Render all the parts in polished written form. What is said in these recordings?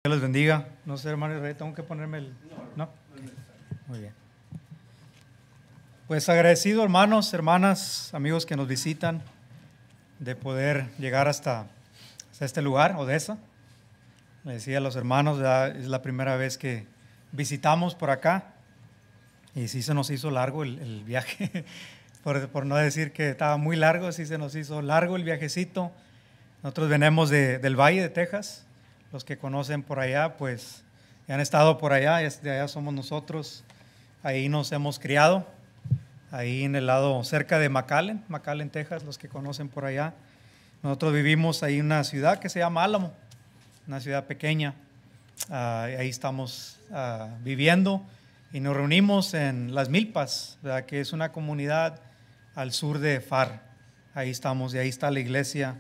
Dios les bendiga. No sé, hermano Israel, tengo que ponerme el... ¿No? Muy bien. Pues agradecido, hermanos, hermanas, amigos que nos visitan, de poder llegar hasta este lugar, Odessa. Le decía a los hermanos, ya es la primera vez que visitamos por acá y sí se nos hizo largo el viaje, por no decir que estaba muy largo, sí se nos hizo largo el viajecito. Nosotros venimos del Valle de Texas. Los que conocen por allá, pues han estado por allá, de allá somos nosotros. Ahí nos hemos criado, ahí en el lado cerca de McAllen, Texas, los que conocen por allá. Nosotros vivimos ahí en una ciudad que se llama Álamo, una ciudad pequeña. Ahí estamos viviendo y nos reunimos en Las Milpas, ¿verdad? Que es una comunidad al sur de Far. Ahí estamos y ahí está la iglesia,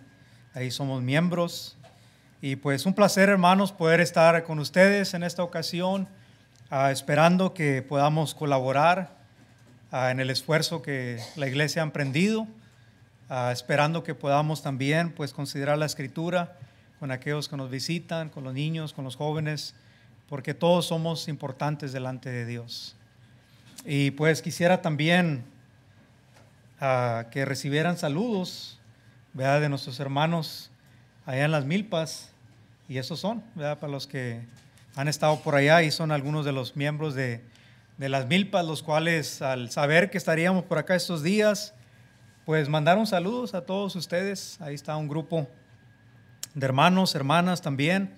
ahí somos miembros. Y pues un placer, hermanos, poder estar con ustedes en esta ocasión, esperando que podamos colaborar en el esfuerzo que la iglesia ha emprendido, esperando que podamos también pues considerar la Escritura con aquellos que nos visitan, con los niños, con los jóvenes, porque todos somos importantes delante de Dios. Y pues quisiera también que recibieran saludos, ¿verdad?, de nuestros hermanos allá en Las Milpas, y esos son, ¿verdad?, para los que han estado por allá y son algunos de los miembros de Las Milpas, los cuales al saber que estaríamos por acá estos días, pues mandaron saludos a todos ustedes. Ahí está un grupo de hermanos, hermanas también,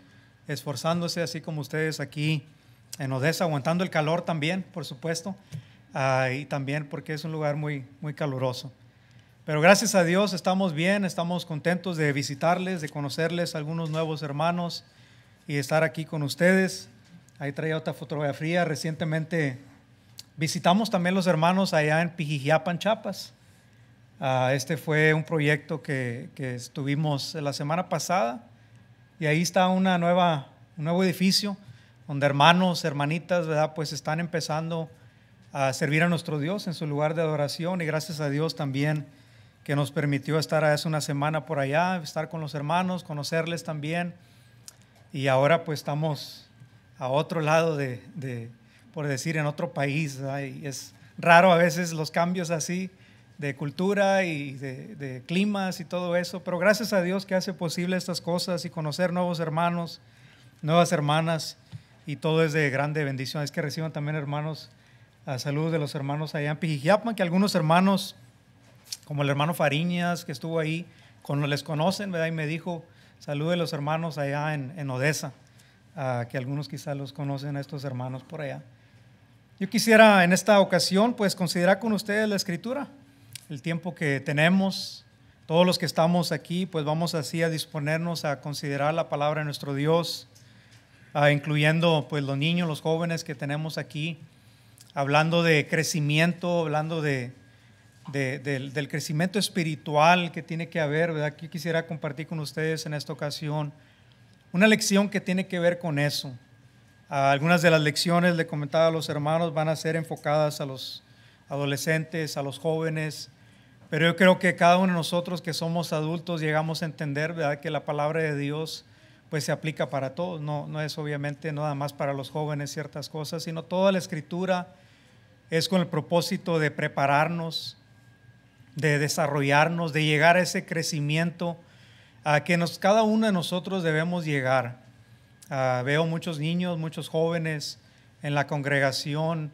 esforzándose así como ustedes aquí en Odessa, aguantando el calor también, por supuesto, y también porque es un lugar muy, muy caluroso. Pero gracias a Dios estamos bien, estamos contentos de visitarles, de conocerles a algunos nuevos hermanos y de estar aquí con ustedes. Ahí traía otra fotografía. Recientemente visitamos también los hermanos allá en Pijijiapan, Chiapas. Este fue un proyecto que estuvimos la semana pasada y ahí está un nuevo edificio donde hermanos, hermanitas, ¿verdad?, pues están empezando a servir a nuestro Dios en su lugar de adoración, y gracias a Dios también que nos permitió estar hace una semana por allá, estar con los hermanos, conocerles también. Y ahora pues estamos a otro lado por decir, en otro país, ¿verdad? Y es raro a veces los cambios así de cultura y de climas y todo eso, pero gracias a Dios que hace posible estas cosas y conocer nuevos hermanos, nuevas hermanas, y todo es de grande bendición. Es que reciban también, hermanos, saludos de los hermanos allá en Pijijiapan, que algunos hermanos, como el hermano Fariñas, que estuvo ahí, les conocen, ¿verdad? Y me dijo, salude a los hermanos allá en Odessa, que algunos quizás los conocen a estos hermanos por allá. Yo quisiera en esta ocasión pues considerar con ustedes la Escritura, el tiempo que tenemos. Todos los que estamos aquí pues vamos así a disponernos a considerar la palabra de nuestro Dios, incluyendo pues los niños, los jóvenes que tenemos aquí, hablando de crecimiento, hablando del crecimiento espiritual que tiene que haber, ¿verdad? Aquí quisiera compartir con ustedes en esta ocasión una lección que tiene que ver con eso. Algunas de las lecciones, le comentaba a los hermanos, van a ser enfocadas a los adolescentes, a los jóvenes, pero yo creo que cada uno de nosotros que somos adultos llegamos a entender, ¿verdad?, que la palabra de Dios pues se aplica para todos. No es obviamente nada más para los jóvenes ciertas cosas, sino toda la Escritura es con el propósito de prepararnos, de desarrollarnos, de llegar a ese crecimiento a que cada uno de nosotros debemos llegar. Veo muchos niños, muchos jóvenes en la congregación,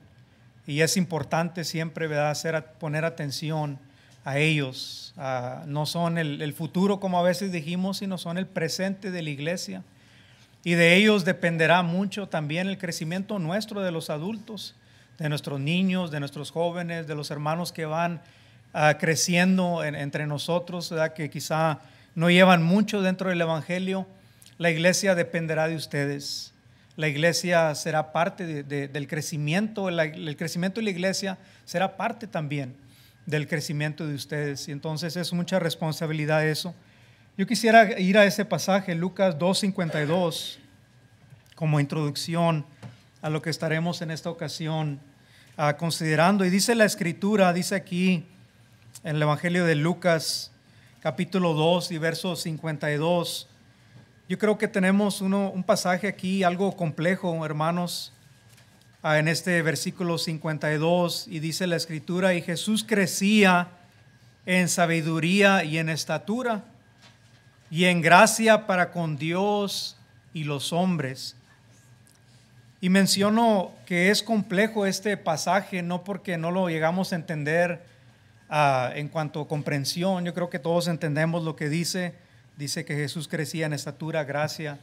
y es importante siempre, ¿verdad?, poner atención a ellos. No son el futuro, como a veces dijimos, sino son el presente de la iglesia, y de ellos dependerá mucho también el crecimiento nuestro, de los adultos, de nuestros niños, de nuestros jóvenes, de los hermanos que van creciendo entre nosotros, ¿verdad?, que quizá no llevan mucho dentro del evangelio. La iglesia dependerá de ustedes. La iglesia será parte del crecimiento. El crecimiento de la iglesia será parte también del crecimiento de ustedes, y entonces es mucha responsabilidad eso. Yo quisiera ir a ese pasaje, Lucas 2:52, como introducción a lo que estaremos en esta ocasión considerando. Y dice la Escritura, dice aquí en el Evangelio de Lucas, capítulo 2 y verso 52, Yo creo que tenemos un pasaje aquí algo complejo, hermanos, en este versículo 52, y dice la Escritura: y Jesús crecía en sabiduría y en estatura y en gracia para con Dios y los hombres. Y menciono que es complejo este pasaje, no porque no lo llegamos a entender en cuanto a comprensión. Yo creo que todos entendemos lo que dice. Dice que Jesús crecía en estatura, gracia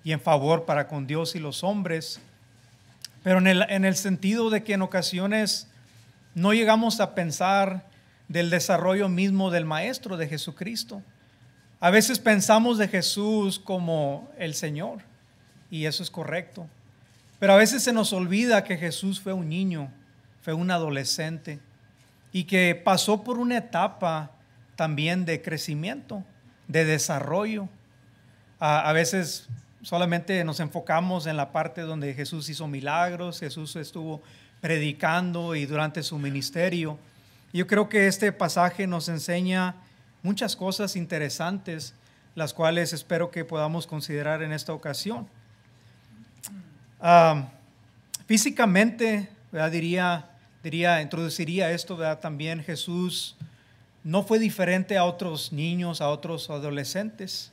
y en favor para con Dios y los hombres. Pero en el sentido de que en ocasiones no llegamos a pensar del desarrollo mismo del Maestro, de Jesucristo. A veces pensamos de Jesús como el Señor, y eso es correcto. Pero a veces se nos olvida que Jesús fue un niño, fue un adolescente, y que pasó por una etapa también de crecimiento, de desarrollo. A veces solamente nos enfocamos en la parte donde Jesús hizo milagros, Jesús estuvo predicando y durante su ministerio. Yo creo que este pasaje nos enseña muchas cosas interesantes, las cuales espero que podamos considerar en esta ocasión. Físicamente, ¿verdad? Introduciría esto, ¿verdad? También Jesús no fue diferente a otros niños, a otros adolescentes.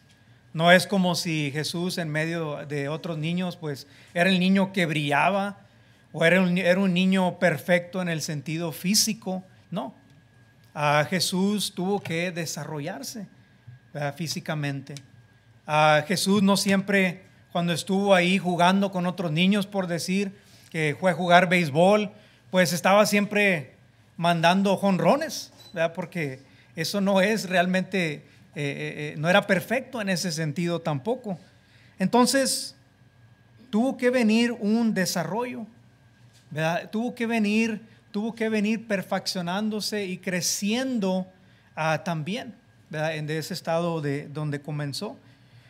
No es como si Jesús en medio de otros niños, pues era el niño que brillaba o era un niño perfecto en el sentido físico. No, Jesús tuvo que desarrollarse físicamente. Jesús no siempre, cuando estuvo ahí jugando con otros niños, por decir que fue a jugar béisbol, pues estaba siempre mandando jonrones, ¿verdad? Porque eso no es realmente, no era perfecto en ese sentido tampoco. Entonces, tuvo que venir un desarrollo, ¿verdad? Tuvo que venir perfeccionándose y creciendo también, ¿verdad? En ese estado de donde comenzó.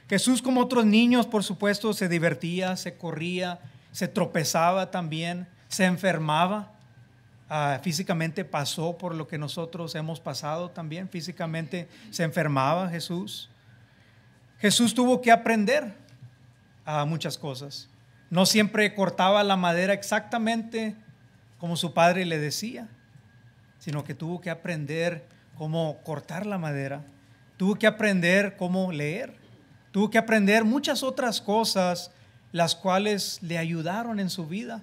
Jesús, como otros niños, por supuesto, se divertía, se corría, se tropezaba también, se enfermaba. Físicamente pasó por lo que nosotros hemos pasado también. Físicamente se enfermaba Jesús. Jesús tuvo que aprender muchas cosas. No siempre cortaba la madera exactamente como su padre le decía, sino que tuvo que aprender cómo cortar la madera. Tuvo que aprender cómo leer. Tuvo que aprender muchas otras cosas, las cuales le ayudaron en su vida.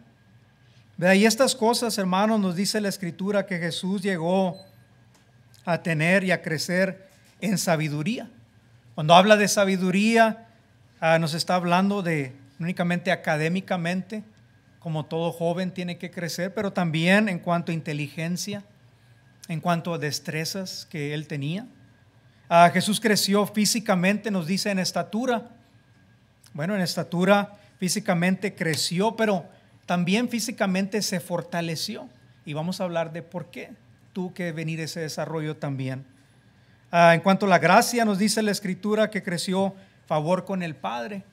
Y estas cosas, hermanos, nos dice la Escritura que Jesús llegó a tener y a crecer en sabiduría. Cuando habla de sabiduría, nos está hablando de únicamente académicamente, como todo joven tiene que crecer, pero también en cuanto a inteligencia, en cuanto a destrezas que él tenía. Jesús creció físicamente, nos dice en estatura. Bueno, en estatura físicamente creció, pero también físicamente se fortaleció. Y vamos a hablar de por qué tuvo que venir ese desarrollo también. En cuanto a la gracia, nos dice la Escritura que creció favor con el Padre.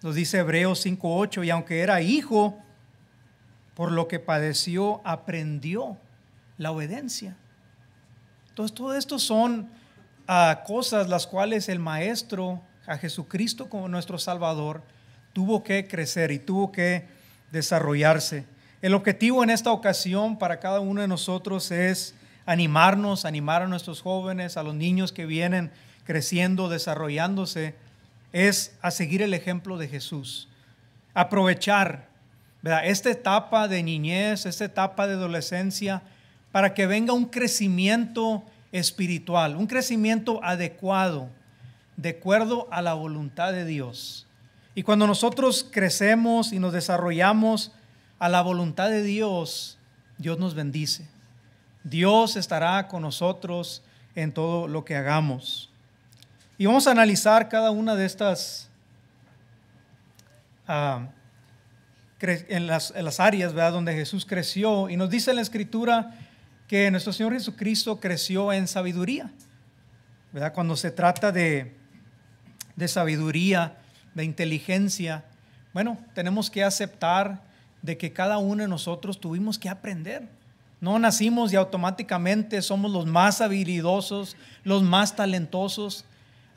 Nos dice Hebreos 5:8, y aunque era hijo, por lo que padeció, aprendió la obediencia. Entonces, todo esto son cosas las cuales el Maestro, a Jesucristo como nuestro Salvador, tuvo que crecer y tuvo que desarrollarse. El objetivo en esta ocasión para cada uno de nosotros es animar a nuestros jóvenes, a los niños que vienen creciendo, desarrollándose, es a seguir el ejemplo de Jesús. Aprovechar, ¿verdad?, esta etapa de niñez, esta etapa de adolescencia, para que venga un crecimiento espiritual, un crecimiento adecuado, de acuerdo a la voluntad de Dios. Y cuando nosotros crecemos y nos desarrollamos a la voluntad de Dios, Dios nos bendice. Dios estará con nosotros en todo lo que hagamos. Y vamos a analizar cada una de estas en las áreas, ¿verdad?, donde Jesús creció. Y nos dice en la Escritura que nuestro Señor Jesucristo creció en sabiduría, ¿verdad? Cuando se trata de sabiduría, de inteligencia, bueno, tenemos que aceptar de que cada uno de nosotros tuvimos que aprender. No nacimos y automáticamente somos los más habilidosos, los más talentosos.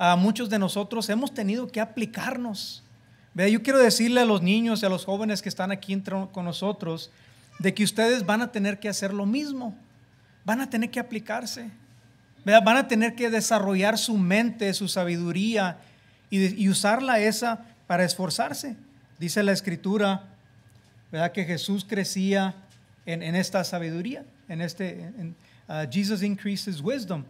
a muchos de nosotros hemos tenido que aplicarnos. ¿Verdad? Yo quiero decirle a los niños y a los jóvenes que están aquí con nosotros de que ustedes van a tener que hacer lo mismo, van a tener que aplicarse, ¿verdad? Van a tener que desarrollar su mente, su sabiduría y usarla esa para esforzarse. Dice la Escritura, ¿verdad?, que Jesús crecía en esta sabiduría, Jesus increased his wisdom.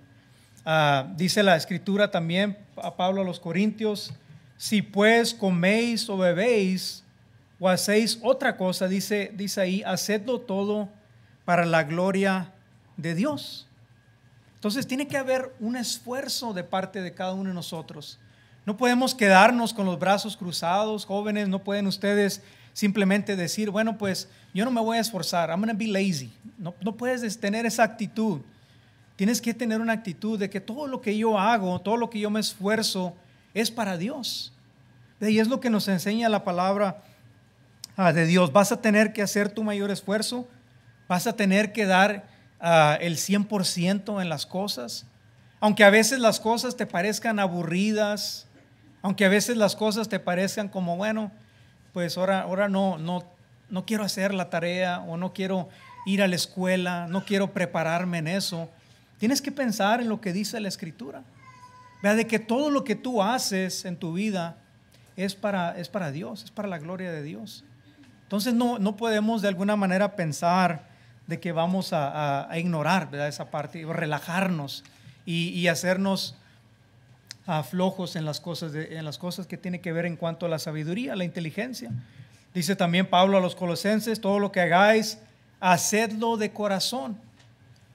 Dice la Escritura también a Pablo a los Corintios, si pues coméis o bebéis o hacéis otra cosa, dice ahí, hacedlo todo para la gloria de Dios. Entonces tiene que haber un esfuerzo de parte de cada uno de nosotros. No podemos quedarnos con los brazos cruzados, jóvenes. No pueden ustedes simplemente decir, bueno, pues yo no me voy a esforzar, I'm going to be lazy. No puedes tener esa actitud. Tienes que tener una actitud de que todo lo que yo hago, todo lo que yo me esfuerzo es para Dios. Y es lo que nos enseña la palabra de Dios. Vas a tener que hacer tu mayor esfuerzo, vas a tener que dar el 100% en las cosas, aunque a veces las cosas te parezcan aburridas, aunque a veces las cosas te parezcan como, bueno, pues ahora no quiero hacer la tarea o no quiero ir a la escuela, no quiero prepararme en eso. Tienes que pensar en lo que dice la Escritura. Vea, de que todo lo que tú haces en tu vida es para Dios, es para la gloria de Dios. Entonces no podemos de alguna manera pensar de que vamos a ignorar, ¿verdad?, esa parte, o relajarnos y hacernos flojos en las cosas que tiene que ver en cuanto a la sabiduría, la inteligencia. Dice también Pablo a los Colosenses, todo lo que hagáis, hacedlo de corazón.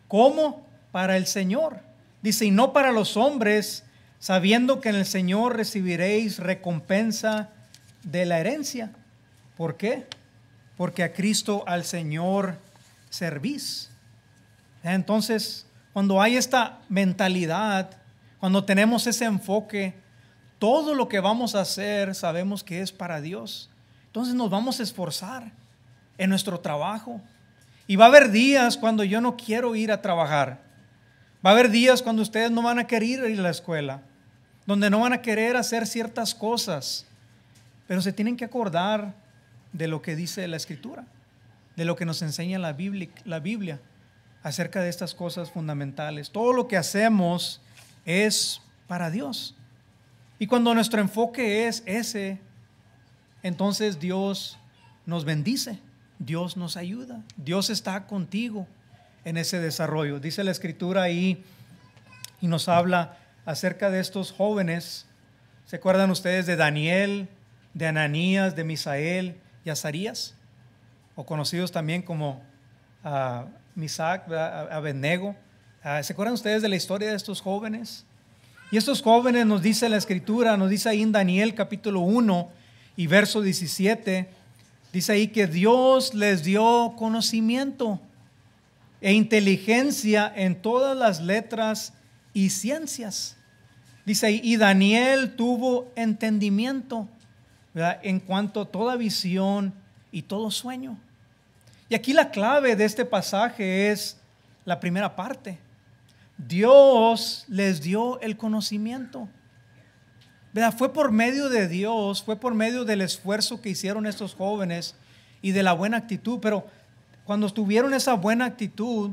¿Cómo? Para el Señor. Dice, y no para los hombres, sabiendo que en el Señor recibiréis recompensa de la herencia. ¿Por qué? Porque a Cristo, al Señor, servís. Entonces, cuando hay esta mentalidad, cuando tenemos ese enfoque, todo lo que vamos a hacer sabemos que es para Dios. Entonces nos vamos a esforzar en nuestro trabajo. Y va a haber días cuando yo no quiero ir a trabajar. Va a haber días cuando ustedes no van a querer ir a la escuela, donde no van a querer hacer ciertas cosas. Pero se tienen que acordar de lo que dice la Escritura, de lo que nos enseña la Biblia acerca de estas cosas fundamentales. Todo lo que hacemos es para Dios. Y cuando nuestro enfoque es ese, entonces Dios nos bendice, Dios nos ayuda, Dios está contigo en ese desarrollo. Dice la Escritura ahí y nos habla acerca de estos jóvenes. ¿Se acuerdan ustedes de Daniel, de Ananías, de Misael y Azarías? O conocidos también como Misac, Abednego. ¿Se acuerdan ustedes de la historia de estos jóvenes? Y estos jóvenes, nos dice la Escritura, nos dice ahí en Daniel capítulo 1 y verso 17, dice ahí que Dios les dio conocimiento e inteligencia en todas las letras y ciencias. Dice ahí, y Daniel tuvo entendimiento, ¿verdad?, en cuanto a toda visión y todo sueño. Y aquí la clave de este pasaje es la primera parte. Dios les dio el conocimiento, ¿verdad? Fue por medio de Dios, fue por medio del esfuerzo que hicieron estos jóvenes y de la buena actitud. Pero cuando tuvieron esa buena actitud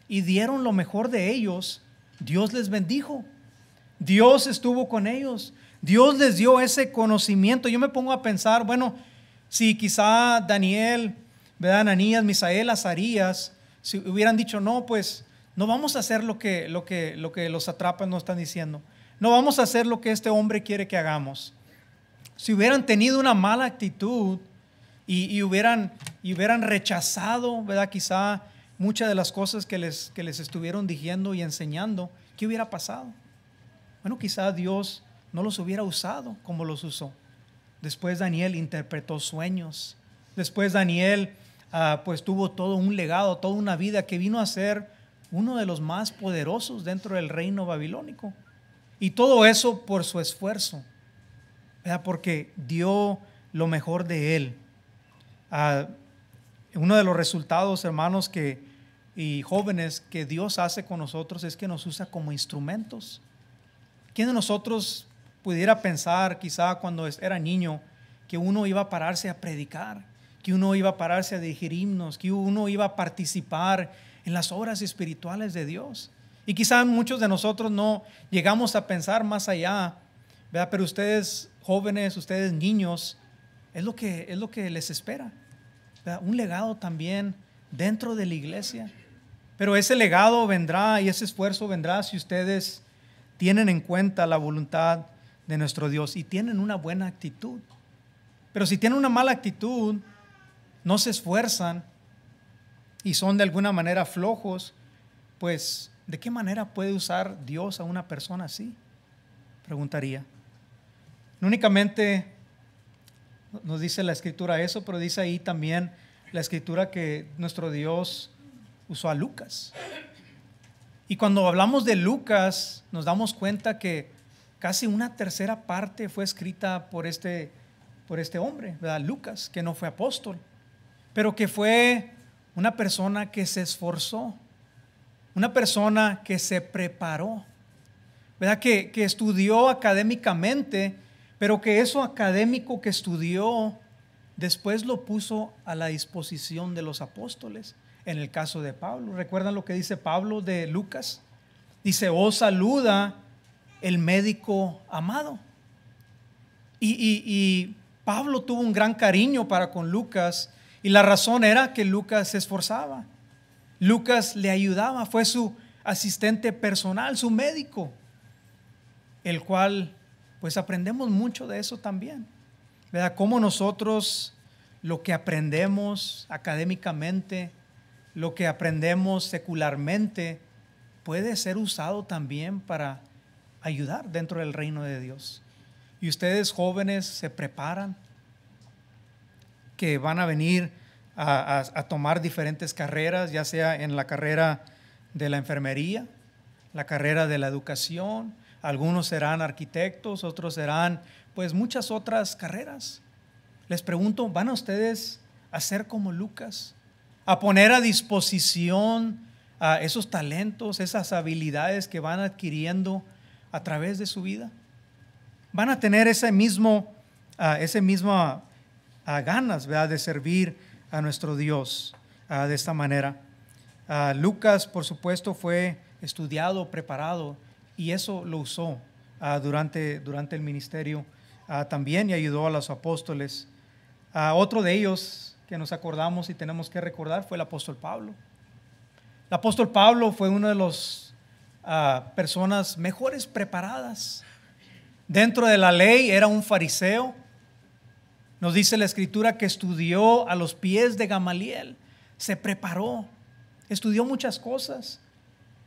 y dieron lo mejor de ellos, Dios les bendijo. Dios estuvo con ellos. Dios les dio ese conocimiento. Yo me pongo a pensar, bueno, si quizá Daniel, ¿verdad?, Ananías, Misael, Azarías, si hubieran dicho, no, pues no vamos a hacer lo que los satrapas nos están diciendo. No vamos a hacer lo que este hombre quiere que hagamos. Si hubieran tenido una mala actitud y hubieran rechazado, ¿verdad?, quizá muchas de las cosas que les estuvieron diciendo y enseñando, ¿qué hubiera pasado? Bueno, quizá Dios no los hubiera usado como los usó. Después Daniel interpretó sueños. Después Daniel pues tuvo todo un legado, toda una vida que vino a ser uno de los más poderosos dentro del reino babilónico. Y todo eso por su esfuerzo, ¿verdad?, porque dio lo mejor de él. Uno de los resultados, hermanos, y jóvenes, que Dios hace con nosotros es que nos usa como instrumentos. ¿Quién de nosotros pudiera pensar quizá cuando era niño que uno iba a pararse a predicar, que uno iba a pararse a dirigir himnos, que uno iba a participar en las obras espirituales de Dios. Y quizá muchos de nosotros no llegamos a pensar más allá, ¿verdad? Pero ustedes jóvenes, ustedes niños, es lo que les espera, ¿verdad? Un legado también dentro de la iglesia. Pero ese legado vendrá y ese esfuerzo vendrá si ustedes tienen en cuenta la voluntad de nuestro Dios y tienen una buena actitud. Pero si tienen una mala actitud, no se esfuerzan y son de alguna manera flojos, pues ¿de qué manera puede usar Dios a una persona así? Preguntaría. No únicamente nos dice la Escritura eso, pero dice ahí también la Escritura que nuestro Dios usó a Lucas. Y cuando hablamos de Lucas, nos damos cuenta que casi una tercera parte fue escrita por este hombre, ¿verdad? Lucas, que no fue apóstol, pero que fue una persona que se esforzó, una persona que se preparó, ¿verdad? Que estudió académicamente, pero que eso académico que estudió, después lo puso a la disposición de los apóstoles. En el caso de Pablo, ¿recuerdan lo que dice Pablo de Lucas? Dice, os saluda el médico amado. Y Pablo tuvo un gran cariño para con Lucas, y la razón era que Lucas se esforzaba. Lucas le ayudaba, fue su asistente personal, su médico, el cual pues aprendemos mucho de eso también, ¿verdad? Cómo nosotros lo que aprendemos académicamente, lo que aprendemos secularmente, puede ser usado también para ayudar dentro del reino de Dios. Y ustedes jóvenes se preparan, que van a venir a tomar diferentes carreras, ya sea en la carrera de la enfermería, la carrera de la educación, algunos serán arquitectos, otros serán pues muchas otras carreras. Les pregunto, ¿van a ustedes a ser como Lucas? A poner a disposición esos talentos, esas habilidades que van adquiriendo a través de su vida. Van a tener ese mismo ganas, ¿verdad?, de servir a nuestro Dios de esta manera. Lucas, por supuesto, fue estudiado, preparado, y eso lo usó durante el ministerio también, y ayudó a los apóstoles. Otro de ellos que nos acordamos y tenemos que recordar fue el apóstol Pablo. El apóstol Pablo fue una de las personas mejores preparadas. Dentro de la ley era un fariseo. Nos dice la Escritura que estudió a los pies de Gamaliel, se preparó, estudió muchas cosas.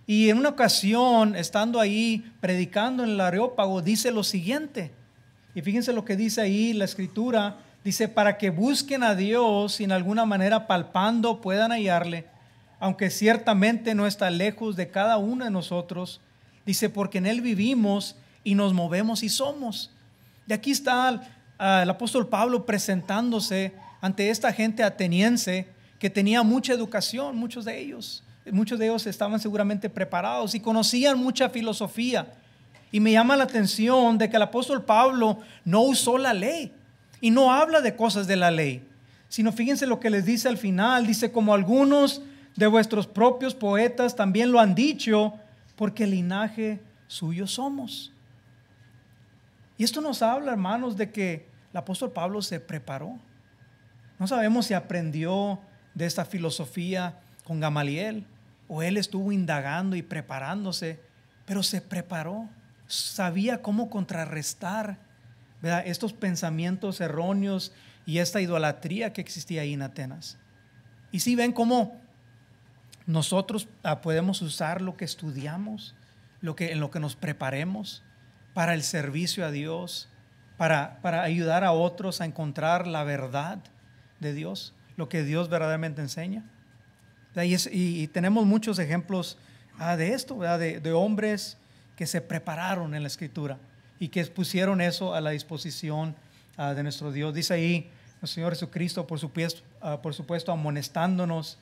Y en una ocasión, estando ahí predicando en el Areópago, dice lo siguiente. Y fíjense lo que dice ahí la Escritura. Dice, para que busquen a Dios y en alguna manera palpando puedan hallarle, aunque ciertamente no está lejos de cada uno de nosotros. Dice, porque en Él vivimos y nos movemos y somos. Y aquí está el apóstol Pablo presentándose ante esta gente ateniense que tenía mucha educación, muchos de ellos estaban seguramente preparados y conocían mucha filosofía. Y me llama la atención de que el apóstol Pablo no usó la ley y no habla de cosas de la ley, sino fíjense lo que les dice al final. Dice, como algunos de vuestros propios poetas también lo han dicho, porque linaje suyo somos. Y esto nos habla, hermanos, de que el apóstol Pablo se preparó. No sabemos si aprendió de esta filosofía con Gamaliel o él estuvo indagando y preparándose, pero se preparó, sabía cómo contrarrestar, ¿verdad?, estos pensamientos erróneos y esta idolatría que existía ahí en Atenas. Y si ven cómo nosotros podemos usar lo que estudiamos, en lo que nos preparemos para el servicio a Dios, para ayudar a otros a encontrar la verdad de Dios, lo que Dios verdaderamente enseña. Y tenemos muchos ejemplos de esto, ¿verdad?, de hombres que se prepararon en la Escritura y que pusieron eso a la disposición de nuestro Dios. Dice ahí el Señor Jesucristo, por supuesto, amonestándonos,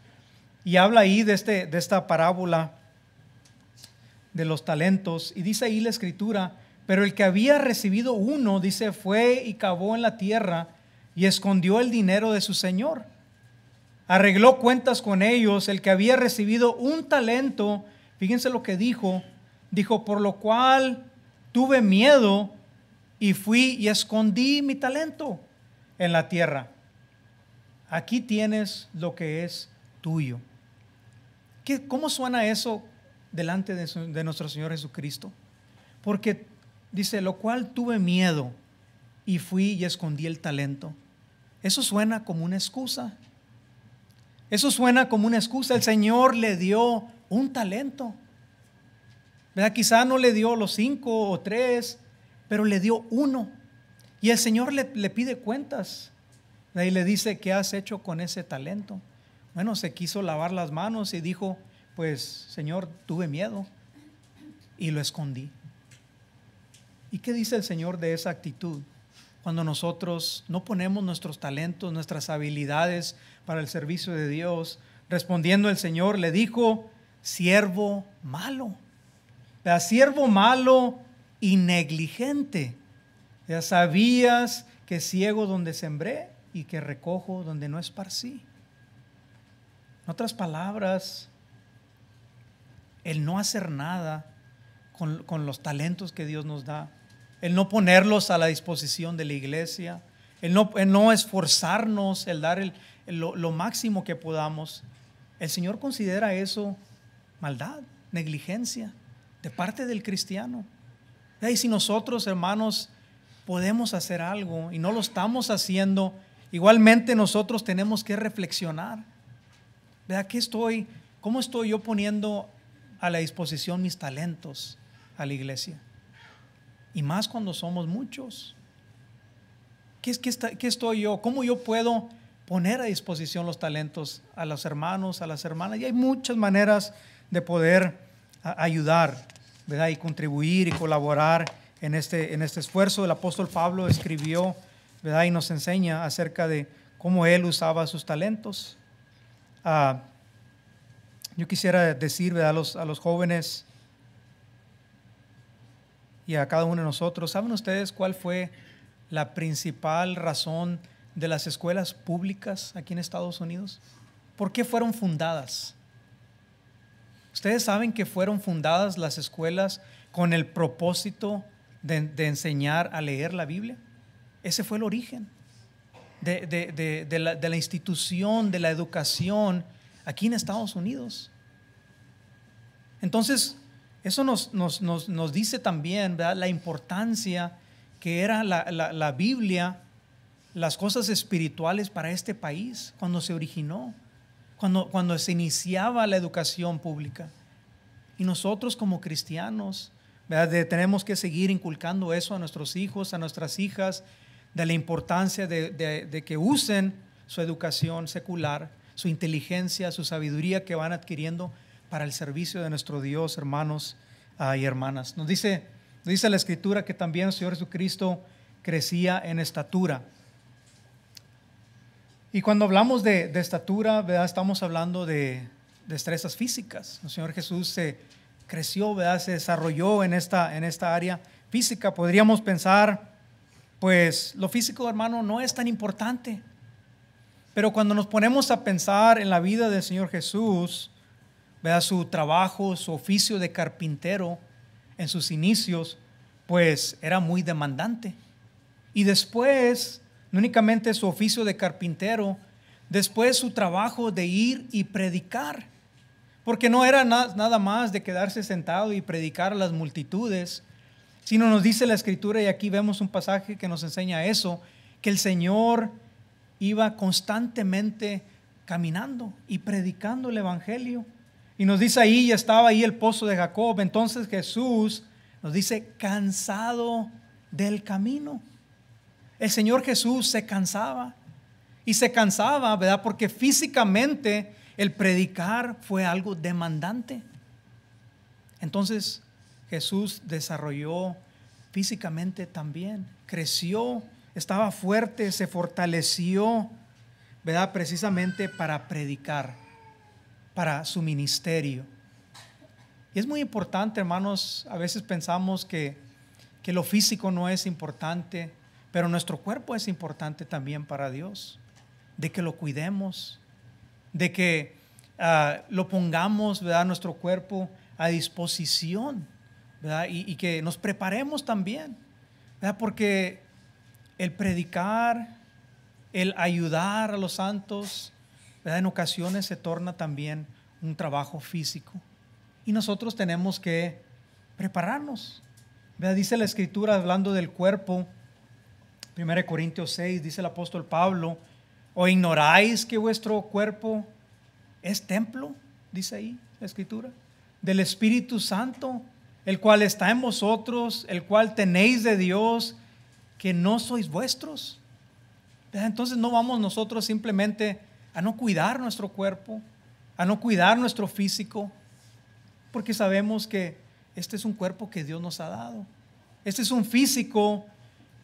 y habla ahí de esta parábola de los talentos, y dice ahí la Escritura, Pero el que había recibido uno, dice, fue y cavó en la tierra y escondió el dinero de su señor. Arregló cuentas con ellos. El que había recibido un talento, fíjense lo que dijo, por lo cual tuve miedo y fui y escondí mi talento en la tierra. Aquí tienes lo que es tuyo. ¿Cómo suena eso delante de nuestro Señor Jesucristo? Porque dice, lo cual tuve miedo y fui y escondí el talento. Eso suena como una excusa. Eso suena como una excusa. El Señor le dio un talento, ¿verdad? Quizá no le dio los 5 o 3, pero le dio uno. Y el Señor le pide cuentas. Y le dice, ¿qué has hecho con ese talento? Bueno, se quiso lavar las manos y dijo, pues Señor, tuve miedo y lo escondí. ¿Y qué dice el Señor de esa actitud? Cuando nosotros no ponemos nuestros talentos, nuestras habilidades para el servicio de Dios, respondiendo el Señor le dijo, siervo malo. Siervo malo y negligente. Ya sabías que ciego donde sembré y que recojo donde no esparcí. En otras palabras, el no hacer nada con los talentos que Dios nos da, el no ponerlos a la disposición de la iglesia, el no esforzarnos, el dar lo máximo que podamos, el Señor considera eso maldad, negligencia de parte del cristiano. Y si nosotros, hermanos, podemos hacer algo y no lo estamos haciendo, igualmente nosotros tenemos que reflexionar. ¿Verdad? ¿Cómo estoy yo poniendo a la disposición mis talentos a la iglesia? Y más cuando somos muchos. ¿Qué estoy yo? ¿Cómo yo puedo poner a disposición los talentos a los hermanos, a las hermanas? Y hay muchas maneras de poder ayudar, ¿verdad? Y contribuir y colaborar en este esfuerzo. El apóstol Pablo escribió, ¿verdad? Y nos enseña acerca de cómo él usaba sus talentos. Yo quisiera decir, ¿verdad? A los jóvenes y a cada uno de nosotros, ¿saben ustedes cuál fue la principal razón de las escuelas públicas aquí en Estados Unidos? ¿Por qué fueron fundadas? Ustedes saben que fueron fundadas las escuelas con el propósito de enseñar a leer la Biblia. Ese fue el origen de la institución, de la educación aquí en Estados Unidos. Entonces, eso nos dice también, ¿verdad?, la importancia que era la Biblia, las cosas espirituales para este país cuando se originó, cuando se iniciaba la educación pública. Y nosotros como cristianos, ¿verdad?, tenemos que seguir inculcando eso a nuestros hijos, a nuestras hijas, de la importancia de que usen su educación secular, su inteligencia, su sabiduría que van adquiriendo para el servicio de nuestro Dios, hermanos y hermanas. Nos dice la Escritura que también el Señor Jesucristo crecía en estatura. Y cuando hablamos de estatura, ¿verdad?, estamos hablando de destrezas físicas. El Señor Jesús creció, ¿verdad?, se desarrolló en esta área física. Podríamos pensar, pues lo físico, hermano, no es tan importante. Pero cuando nos ponemos a pensar en la vida del Señor Jesús, ¿verdad?, su trabajo, su oficio de carpintero en sus inicios, pues era muy demandante. Y después, no únicamente su oficio de carpintero, después su trabajo de ir y predicar. Porque no era nada más de quedarse sentado y predicar a las multitudes, sino nos dice la Escritura, y aquí vemos un pasaje que nos enseña eso, que el Señor iba constantemente caminando y predicando el Evangelio. Y nos dice ahí, estaba ahí el pozo de Jacob. Entonces Jesús nos dice, cansado del camino. El Señor Jesús se cansaba. Y se cansaba, ¿verdad?, porque físicamente el predicar fue algo demandante. Entonces Jesús desarrolló físicamente también. Creció, estaba fuerte, se fortaleció, ¿verdad?, precisamente para predicar, para su ministerio. Y es muy importante, hermanos, a veces pensamos que que lo físico no es importante, pero nuestro cuerpo es importante también para Dios, de que lo cuidemos, de que lo pongamos, ¿verdad?, nuestro cuerpo a disposición, ¿verdad? Y que nos preparemos también, ¿verdad? Porque el predicar, el ayudar a los santos, ¿verdad?, en ocasiones se torna también un trabajo físico. Y nosotros tenemos que prepararnos, ¿verdad? Dice la Escritura, hablando del cuerpo, 1 Corintios 6, dice el apóstol Pablo: ¿o ignoráis que vuestro cuerpo es templo? Dice ahí la Escritura, del Espíritu Santo, el cual está en vosotros, el cual tenéis de Dios, que no sois vuestros. Entonces no vamos nosotros simplemente a no cuidar nuestro cuerpo, a no cuidar nuestro físico, porque sabemos que este es un cuerpo que Dios nos ha dado. Este es un físico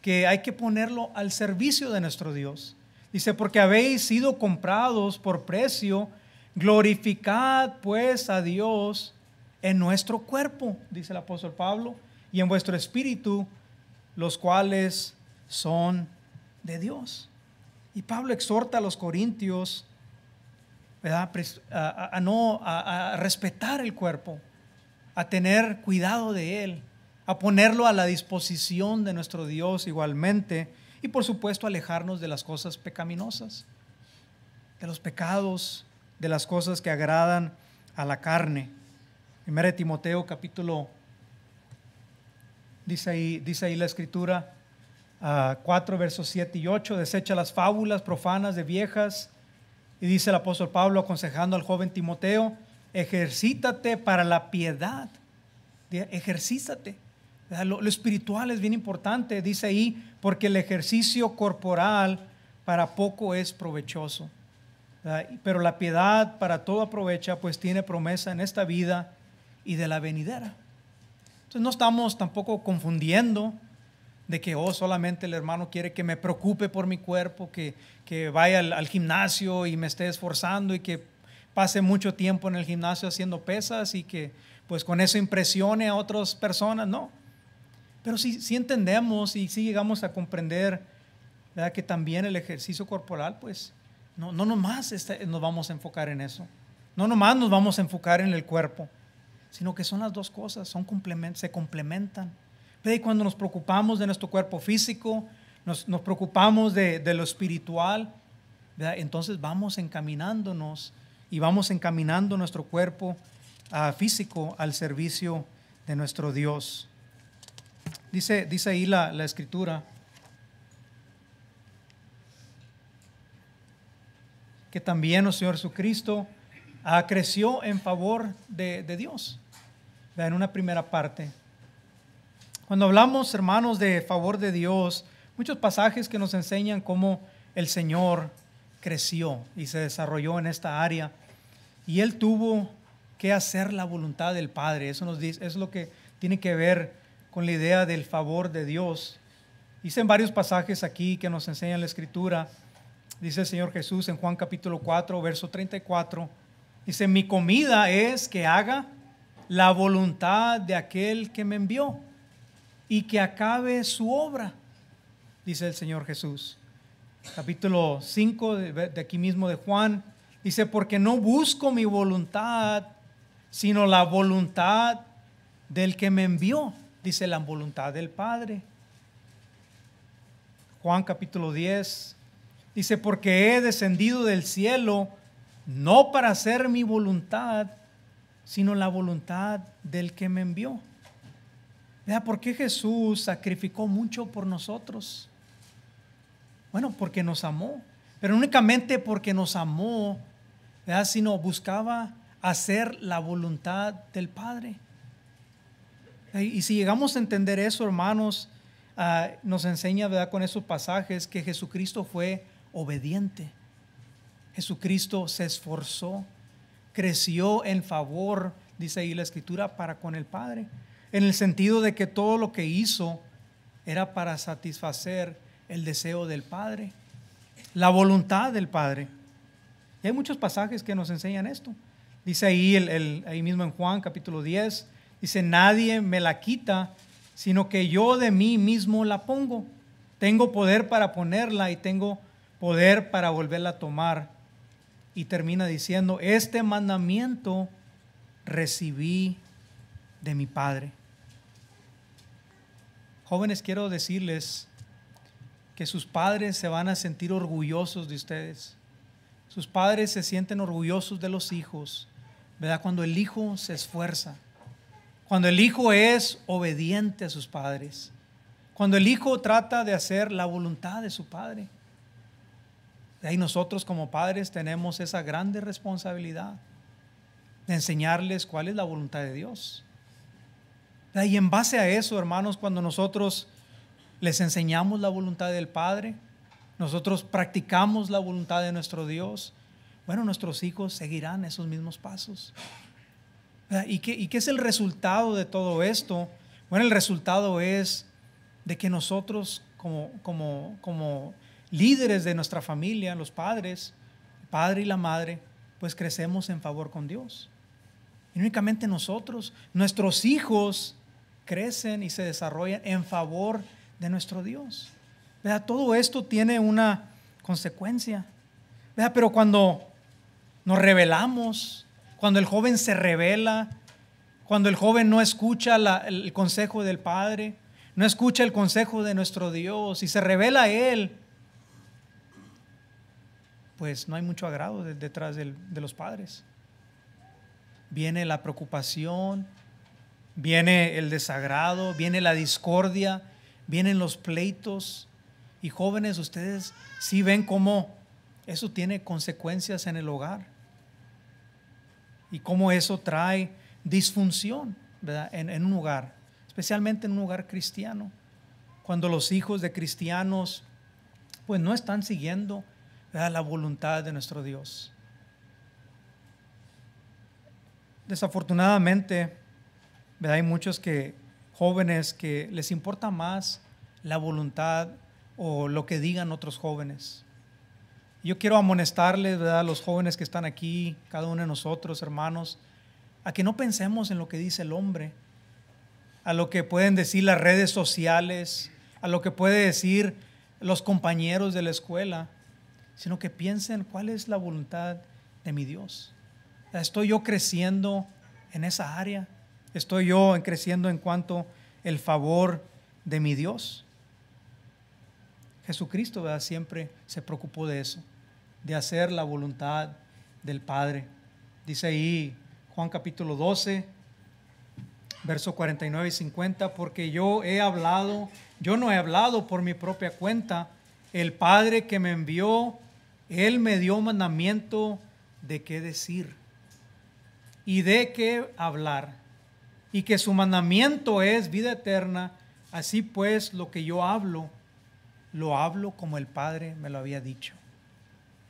que hay que ponerlo al servicio de nuestro Dios. Dice: porque habéis sido comprados por precio, glorificad pues a Dios en nuestro cuerpo, dice el apóstol Pablo, y en vuestro espíritu, los cuales son de Dios. Y Pablo exhorta a los corintios, ¿verdad?, a respetar el cuerpo, a tener cuidado de él, a ponerlo a la disposición de nuestro Dios igualmente, y por supuesto alejarnos de las cosas pecaminosas, de los pecados, de las cosas que agradan a la carne. 1 Timoteo capítulo, dice ahí la Escritura, 4 versos 7 y 8: desecha las fábulas profanas de viejas. Y dice el apóstol Pablo aconsejando al joven Timoteo: ejercítate para la piedad. Ejercítate. Lo espiritual es bien importante. Dice ahí: porque el ejercicio corporal para poco es provechoso, pero la piedad para todo aprovecha, pues tiene promesa en esta vida y de la venidera. Entonces no estamos tampoco confundiendo de que solamente el hermano quiere que me preocupe por mi cuerpo, que vaya al gimnasio y me esté esforzando y que pase mucho tiempo en el gimnasio haciendo pesas y que pues con eso impresione a otras personas. No, pero sí entendemos y sí llegamos a comprender, ¿verdad?, que también el ejercicio corporal, pues no nomás nos vamos a enfocar en eso, no nomás nos vamos a enfocar en el cuerpo, sino que son las dos cosas, se complementan. Y cuando nos preocupamos de nuestro cuerpo físico, nos preocupamos de lo espiritual, ¿verdad?, entonces vamos encaminándonos y vamos encaminando nuestro cuerpo físico al servicio de nuestro Dios. Dice ahí la Escritura que también nuestro Señor Jesucristo creció en favor de Dios, ¿verdad?, en una primera parte. Cuando hablamos, hermanos, de favor de Dios, muchos pasajes que nos enseñan cómo el Señor creció y se desarrolló en esta área, y Él tuvo que hacer la voluntad del Padre. Eso nos dice, es lo que tiene que ver con la idea del favor de Dios. Dicen varios pasajes aquí que nos enseñan la Escritura. Dice el Señor Jesús en Juan capítulo 4, verso 34, dice: mi comida es que haga la voluntad de aquel que me envió y que acabe su obra, dice el Señor Jesús. Capítulo 5 de aquí mismo de Juan, dice: porque no busco mi voluntad, sino la voluntad del que me envió, dice, la voluntad del Padre. Juan capítulo 10, dice: porque he descendido del cielo no para hacer mi voluntad, sino la voluntad del que me envió. ¿Vea por qué Jesús sacrificó mucho por nosotros? Bueno, porque nos amó, pero únicamente porque nos amó, ¿verdad?, sino buscaba hacer la voluntad del Padre. Y si llegamos a entender eso, hermanos, nos enseña, ¿verdad?, con esos pasajes, que Jesucristo fue obediente. Jesucristo se esforzó, creció en favor, dice ahí la Escritura, para con el Padre, en el sentido de que todo lo que hizo era para satisfacer el deseo del Padre, la voluntad del Padre. Y hay muchos pasajes que nos enseñan esto. Dice ahí, ahí mismo en Juan capítulo 10, dice: nadie me la quita, sino que yo de mí mismo la pongo. Tengo poder para ponerla y tengo poder para volverla a tomar. Y termina diciendo, este mandamiento recibí de mi Padre. Jóvenes, quiero decirles que sus padres se van a sentir orgullosos de ustedes. Sus padres se sienten orgullosos de los hijos, ¿verdad? Cuando el hijo se esfuerza, cuando el hijo es obediente a sus padres, cuando el hijo trata de hacer la voluntad de su padre. Y nosotros como padres tenemos esa grande responsabilidad de enseñarles cuál es la voluntad de Dios. Y en base a eso, hermanos, cuando nosotros les enseñamos la voluntad del Padre, nosotros practicamos la voluntad de nuestro Dios, bueno, nuestros hijos seguirán esos mismos pasos. ¿Y qué es el resultado de todo esto? Bueno, el resultado es de que nosotros como líderes de nuestra familia, los padres, el padre y la madre, pues crecemos en favor con Dios. Y únicamente nosotros, nuestros hijos crecen y se desarrollan en favor de nuestro Dios. ¿Verdad? Todo esto tiene una consecuencia. ¿Verdad? Pero cuando nos rebelamos, cuando el joven se rebela, cuando el joven no escucha el consejo del Padre, no escucha el consejo de nuestro Dios y se rebela a Él, pues no hay mucho agrado detrás de los padres. Viene la preocupación, viene el desagrado, viene la discordia, vienen los pleitos. Y jóvenes, ustedes sí ven cómo eso tiene consecuencias en el hogar y cómo eso trae disfunción, ¿verdad? En un hogar, especialmente en un hogar cristiano, cuando los hijos de cristianos pues no están siguiendo, ¿verdad?, la voluntad de nuestro Dios. Desafortunadamente, ¿verdad?, hay muchos jóvenes que les importa más la voluntad o lo que digan otros jóvenes. Yo quiero amonestarles, ¿verdad?, a los jóvenes que están aquí, cada uno de nosotros, hermanos, a que no pensemos en lo que dice el hombre, a lo que pueden decir las redes sociales, a lo que puede decir los compañeros de la escuela, sino que piensen cuál es la voluntad de mi Dios. ¿Estoy yo creciendo en esa área? ¿Estoy yo creciendo en cuanto al favor de mi Dios? Jesucristo, ¿verdad?, siempre se preocupó de eso, de hacer la voluntad del Padre. Dice ahí Juan capítulo 12, verso 49 y 50, porque yo no he hablado por mi propia cuenta. El Padre que me envió, Él me dio mandamiento de qué decir y de qué hablar, y que su mandamiento es vida eterna. Así pues, lo que yo hablo, lo hablo como el Padre me lo había dicho.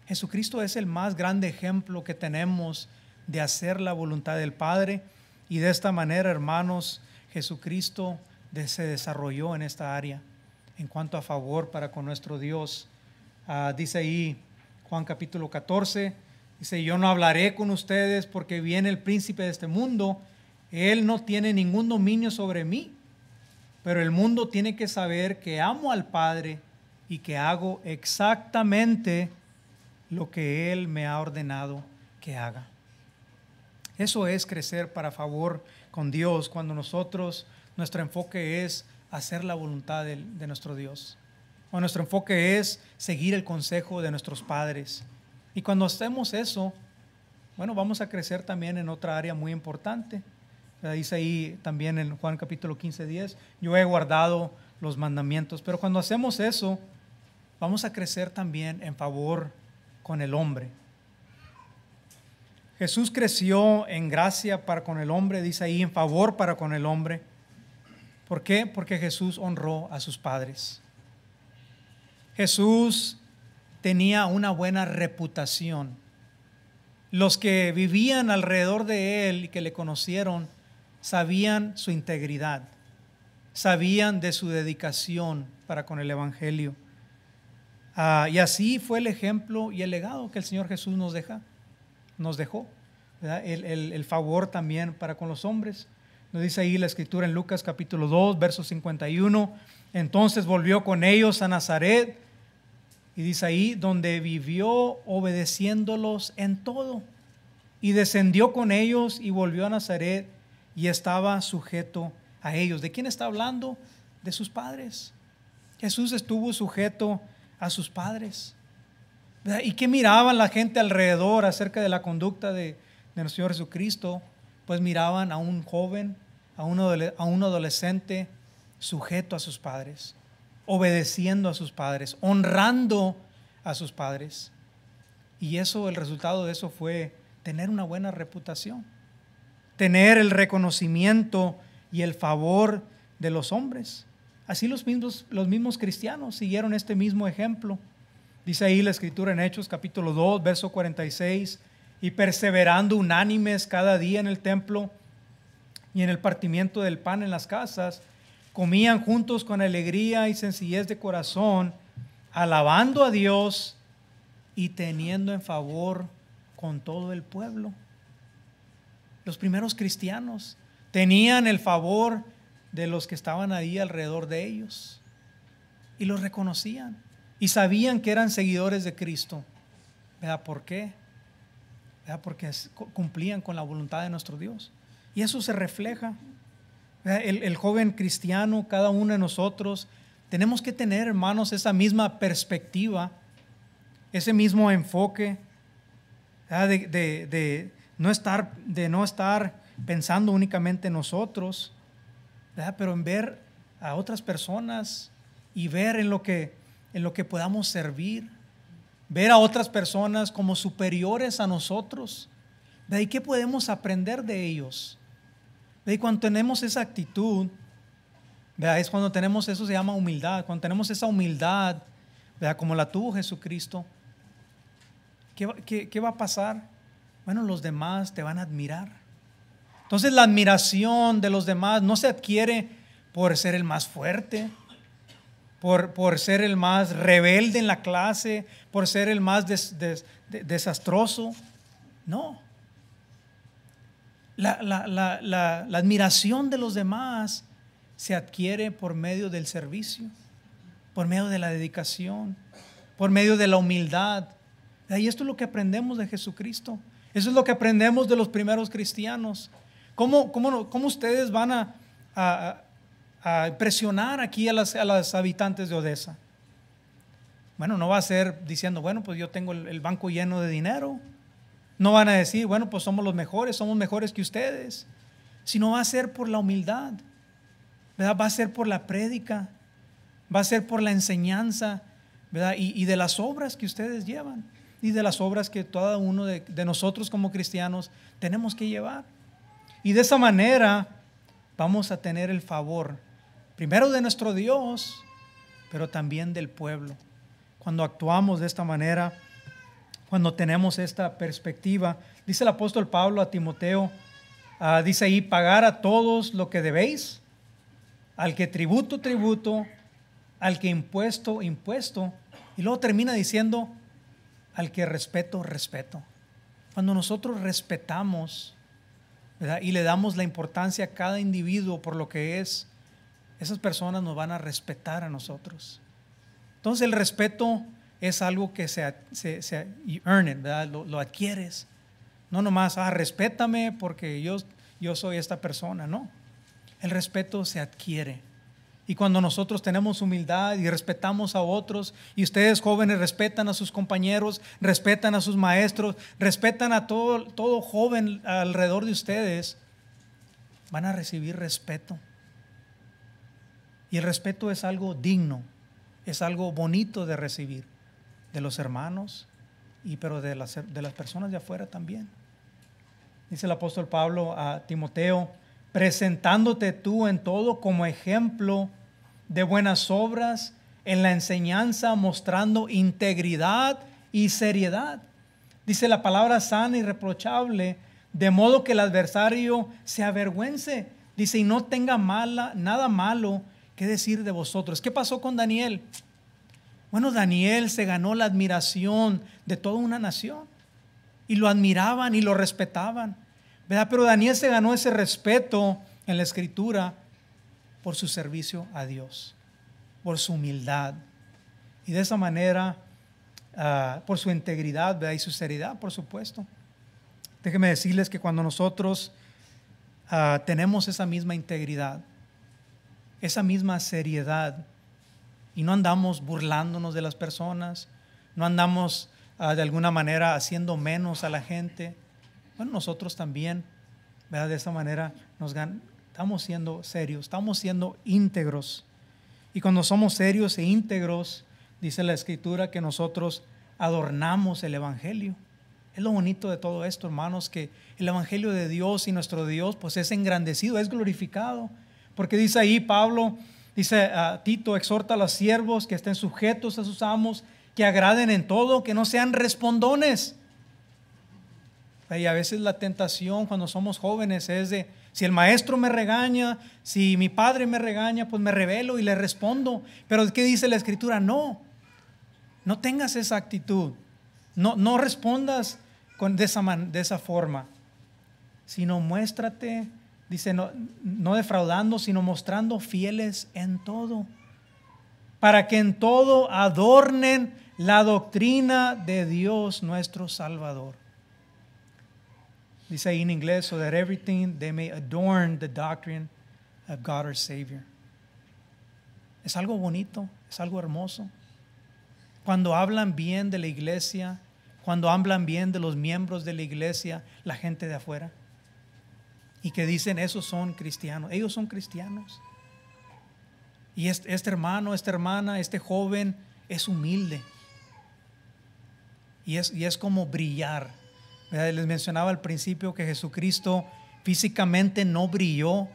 Jesucristo es el más grande ejemplo que tenemos de hacer la voluntad del Padre, y de esta manera, hermanos, Jesucristo se desarrolló en esta área en cuanto a favor para con nuestro Dios. Dice ahí Juan capítulo 14, dice: yo no hablaré con ustedes porque viene el príncipe de este mundo, él no tiene ningún dominio sobre mí, pero el mundo tiene que saber que amo al Padre y que hago exactamente lo que Él me ha ordenado que haga. Eso es crecer para favor con Dios, cuando nuestro enfoque es hacer la voluntad de nuestro Dios. O nuestro enfoque es seguir el consejo de nuestros padres. Y cuando hacemos eso, bueno, vamos a crecer también en otra área muy importante. Dice ahí también en Juan capítulo 15, 10, yo he guardado los mandamientos. Pero cuando hacemos eso, vamos a crecer también en favor con el hombre. Jesús creció en gracia para con el hombre, dice ahí, en favor para con el hombre. ¿Por qué? Porque Jesús honró a sus padres. Jesús tenía una buena reputación. Los que vivían alrededor de él y que le conocieron sabían su integridad, sabían de su dedicación para con el evangelio. Y así fue el ejemplo y el legado que el Señor Jesús nos dejó, ¿verdad? El favor también para con los hombres. Lo dice ahí la escritura en Lucas capítulo 2, verso 51. Entonces volvió con ellos a Nazaret, y dice ahí, donde vivió obedeciéndolos en todo. Y descendió con ellos y volvió a Nazaret y estaba sujeto a ellos. ¿De quién está hablando? De sus padres. Jesús estuvo sujeto a sus padres. ¿Verdad? ¿Y qué miraban la gente alrededor acerca de la conducta de nuestro Señor Jesucristo? Pues miraban a un joven, a un adolescente sujeto a sus padres, obedeciendo a sus padres, honrando a sus padres. Y eso, el resultado de eso fue tener una buena reputación, tener el reconocimiento y el favor de los hombres. Así los mismos cristianos siguieron este mismo ejemplo. Dice ahí la escritura en Hechos capítulo 2, verso 46, y perseverando unánimes cada día en el templo y en el partimiento del pan en las casas, comían juntos con alegría y sencillez de corazón, alabando a Dios y teniendo en favor con todo el pueblo. Los primeros cristianos tenían el favor de los que estaban ahí alrededor de ellos y los reconocían y sabían que eran seguidores de Cristo. ¿Verdad? ¿Por qué? ¿Verdad? Porque cumplían con la voluntad de nuestro Dios. Y eso se refleja. El joven cristiano, cada uno de nosotros, tenemos que tener, hermanos, esa misma perspectiva, ese mismo enfoque, de no estar pensando únicamente en nosotros, ¿verdad? Pero en ver a otras personas y ver en lo que podamos servir, ver a otras personas como superiores a nosotros, ¿verdad? ¿Y qué podemos aprender de ellos? Y cuando tenemos esa actitud, ¿verdad? Es cuando tenemos, eso se llama humildad. Cuando tenemos esa humildad, ¿verdad? Como la tuvo Jesucristo, ¿qué va a pasar? Bueno, los demás te van a admirar. Entonces la admiración de los demás no se adquiere por ser el más fuerte, por ser el más rebelde en la clase, por ser el más desastroso. No. La admiración de los demás se adquiere por medio del servicio, por medio de la dedicación, por medio de la humildad. Y esto es lo que aprendemos de Jesucristo. Eso es lo que aprendemos de los primeros cristianos. ¿Cómo ustedes van a impresionar aquí a las habitantes de Odessa? Bueno, no va a ser diciendo, bueno, pues yo tengo el banco lleno de dinero. No van a decir, bueno, pues somos los mejores, somos mejores que ustedes. Sino va a ser por la humildad, ¿verdad? Va a ser por la prédica, va a ser por la enseñanza, ¿verdad? Y de las obras que ustedes llevan y de las obras que cada uno de nosotros como cristianos tenemos que llevar. Y de esa manera vamos a tener el favor, primero de nuestro Dios, pero también del pueblo. Cuando actuamos de esta manera, cuando tenemos esta perspectiva, dice el apóstol Pablo a Timoteo, dice ahí, pagar a todos lo que debéis, al que tributo, tributo, al que impuesto, impuesto, y luego termina diciendo, al que respeto, respeto. Cuando nosotros respetamos, ¿verdad? Y le damos la importancia a cada individuo por lo que es, esas personas nos van a respetar a nosotros. Entonces el respeto es algo que you earn it, ¿verdad? Lo adquieres. No nomás, respétame porque yo soy esta persona, no. El respeto se adquiere. Y cuando nosotros tenemos humildad y respetamos a otros, y ustedes jóvenes respetan a sus compañeros, respetan a sus maestros, respetan a todo joven alrededor de ustedes, van a recibir respeto. Y el respeto es algo digno, es algo bonito de recibir de los hermanos, pero de las personas de afuera también. Dice el apóstol Pablo a Timoteo, presentándote tú en todo como ejemplo de buenas obras, en la enseñanza, mostrando integridad y seriedad. Dice la palabra sana y reprochable, de modo que el adversario se avergüence. Dice, y no tenga nada malo que decir de vosotros. ¿Qué pasó con Daniel? Bueno, Daniel se ganó la admiración de toda una nación y lo admiraban y lo respetaban, ¿verdad? Pero Daniel se ganó ese respeto en la Escritura por su servicio a Dios, por su humildad. Y de esa manera, por su integridad, ¿verdad? Y su seriedad, por supuesto. Déjenme decirles que cuando nosotros tenemos esa misma integridad, esa misma seriedad, y no andamos burlándonos de las personas, no andamos de alguna manera haciendo menos a la gente, bueno, nosotros también, ¿verdad? De esa manera estamos siendo serios, estamos siendo íntegros. Y cuando somos serios e íntegros, dice la Escritura que nosotros adornamos el Evangelio. Es lo bonito de todo esto, hermanos, que el Evangelio de Dios y nuestro Dios pues es engrandecido, es glorificado. Porque dice ahí Pablo, dice Tito, exhorta a los siervos que estén sujetos a sus amos, que agraden en todo, que no sean respondones. Y a veces la tentación cuando somos jóvenes es de, si el maestro me regaña, si mi padre me regaña, pues me rebelo y le respondo. Pero ¿qué dice la Escritura? No tengas esa actitud. No respondas de esa forma, sino muéstrate, dice, no defraudando, sino mostrando fieles en todo, para que en todo adornen la doctrina de Dios nuestro Salvador. Dice ahí en inglés, so that everything they may adorn the doctrine of God our Savior. Es algo bonito, es algo hermoso. Cuando hablan bien de la iglesia, cuando hablan bien de los miembros de la iglesia, la gente de afuera, y que dicen, esos son cristianos, ellos son cristianos. Y este hermano, esta hermana, este joven es humilde. Y es como brillar. ¿Verdad? Les mencionaba al principio que Jesucristo físicamente no brilló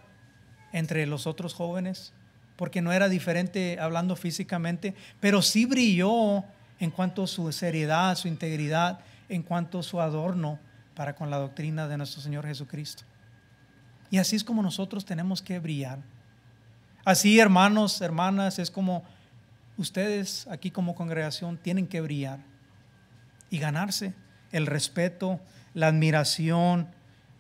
entre los otros jóvenes, porque no era diferente hablando físicamente, pero sí brilló en cuanto a su seriedad, su integridad, en cuanto a su adorno para con la doctrina de nuestro Señor Jesucristo. Y así es como nosotros tenemos que brillar. Así, hermanos, hermanas, es como ustedes aquí como congregación tienen que brillar y ganarse el respeto, la admiración,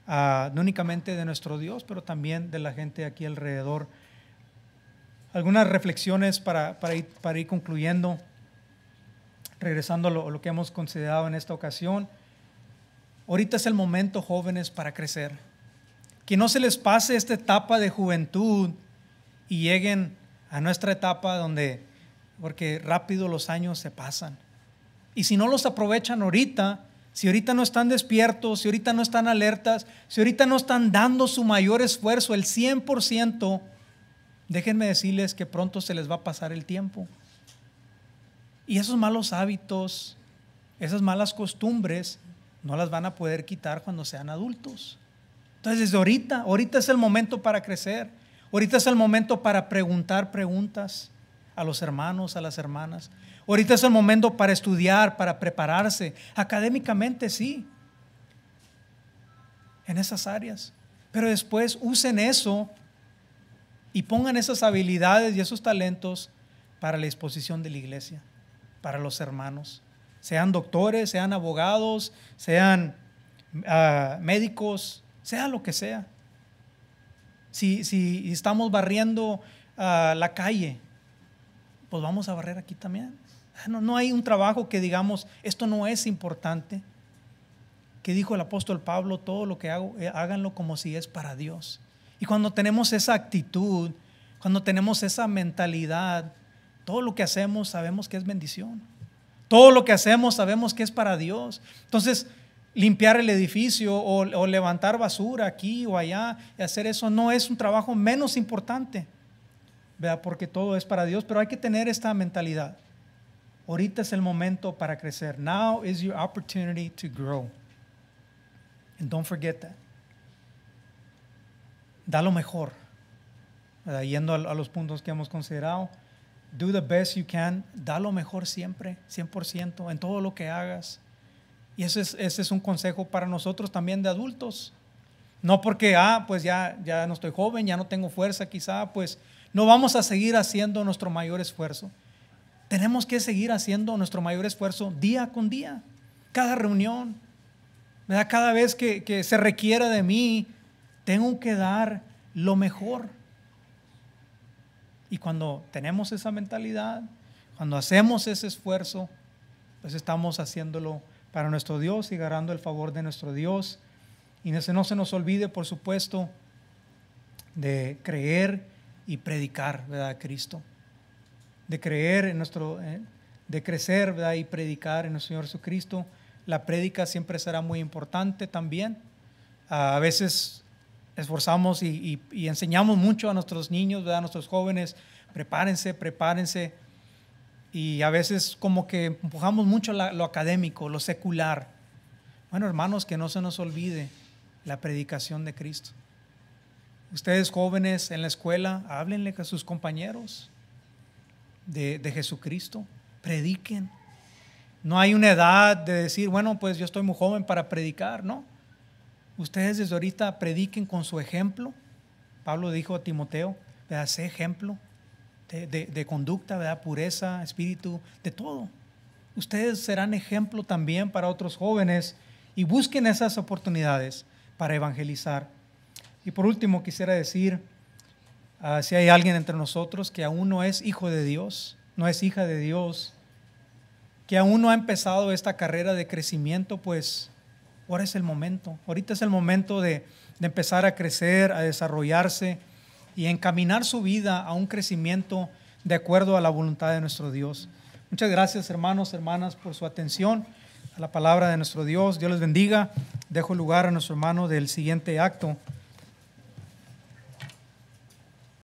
no únicamente de nuestro Dios, pero también de la gente aquí alrededor. Algunas reflexiones para ir concluyendo, regresando a lo que hemos considerado en esta ocasión. Ahorita es el momento, jóvenes, para crecer. Que no se les pase esta etapa de juventud y lleguen a nuestra etapa porque rápido los años se pasan. Y si no los aprovechan ahorita, si ahorita no están despiertos, si ahorita no están alertas, si ahorita no están dando su mayor esfuerzo, el 100%, déjenme decirles que pronto se les va a pasar el tiempo. Y esos malos hábitos, esas malas costumbres, no las van a poder quitar cuando sean adultos. Entonces, desde ahorita es el momento para crecer. Ahorita es el momento para preguntar preguntas a los hermanos, a las hermanas. Ahorita es el momento para estudiar, para prepararse. Académicamente sí, en esas áreas. Pero después usen eso y pongan esas habilidades y esos talentos para la exposición de la iglesia, para los hermanos. Sean doctores, sean abogados, sean médicos, sea lo que sea. Si estamos barriendo la calle, pues vamos a barrer aquí también. No hay un trabajo que digamos, esto no es importante. Que dijo el apóstol Pablo, todo lo que hago, háganlo como si es para Dios. Y cuando tenemos esa actitud, cuando tenemos esa mentalidad, todo lo que hacemos sabemos que es bendición. Todo lo que hacemos sabemos que es para Dios. Entonces, limpiar el edificio o levantar basura aquí o allá y hacer eso no es un trabajo menos importante, ¿verdad? Porque todo es para Dios, pero hay que tener esta mentalidad. Ahorita es el momento para crecer. Now is your opportunity to grow. And don't forget that. Da lo mejor, ¿verdad? Yendo a los puntos que hemos considerado. Do the best you can. Da lo mejor siempre, 100%, en todo lo que hagas. Y ese es un consejo para nosotros también de adultos. No porque, pues ya no estoy joven, ya no tengo fuerza quizá, pues no vamos a seguir haciendo nuestro mayor esfuerzo. Tenemos que seguir haciendo nuestro mayor esfuerzo día con día. Cada reunión, ¿verdad? Cada vez que se requiera de mí, tengo que dar lo mejor. Y cuando tenemos esa mentalidad, cuando hacemos ese esfuerzo, pues estamos haciéndolo para nuestro Dios y ganando el favor de nuestro Dios. Y no se nos olvide, por supuesto, de creer y predicar, ¿verdad?, Cristo. De creer en de crecer, ¿verdad?, y predicar en nuestro Señor Jesucristo. La prédica siempre será muy importante también. A veces esforzamos y enseñamos mucho a nuestros niños, ¿verdad?, a nuestros jóvenes, prepárense. Y a veces como que empujamos mucho lo académico, lo secular. Bueno, hermanos, que no se nos olvide la predicación de Cristo. Ustedes jóvenes en la escuela, háblenle a sus compañeros de Jesucristo, prediquen. No hay una edad de decir, bueno, pues yo estoy muy joven para predicar, ¿no? Ustedes desde ahorita prediquen con su ejemplo. Pablo dijo a Timoteo, ¿verdad?, sé ejemplo de conducta, ¿verdad?, pureza, espíritu, de todo. Ustedes serán ejemplo también para otros jóvenes y busquen esas oportunidades para evangelizar. Y por último quisiera decir, si hay alguien entre nosotros que aún no es hijo de Dios, no es hija de Dios, que aún no ha empezado esta carrera de crecimiento, pues ahora es el momento. Ahorita es el momento de empezar a crecer, a desarrollarse y encaminar su vida a un crecimiento de acuerdo a la voluntad de nuestro Dios. Muchas gracias, hermanos, hermanas, por su atención a la palabra de nuestro Dios. Dios les bendiga. Dejo lugar a nuestro hermano del siguiente acto.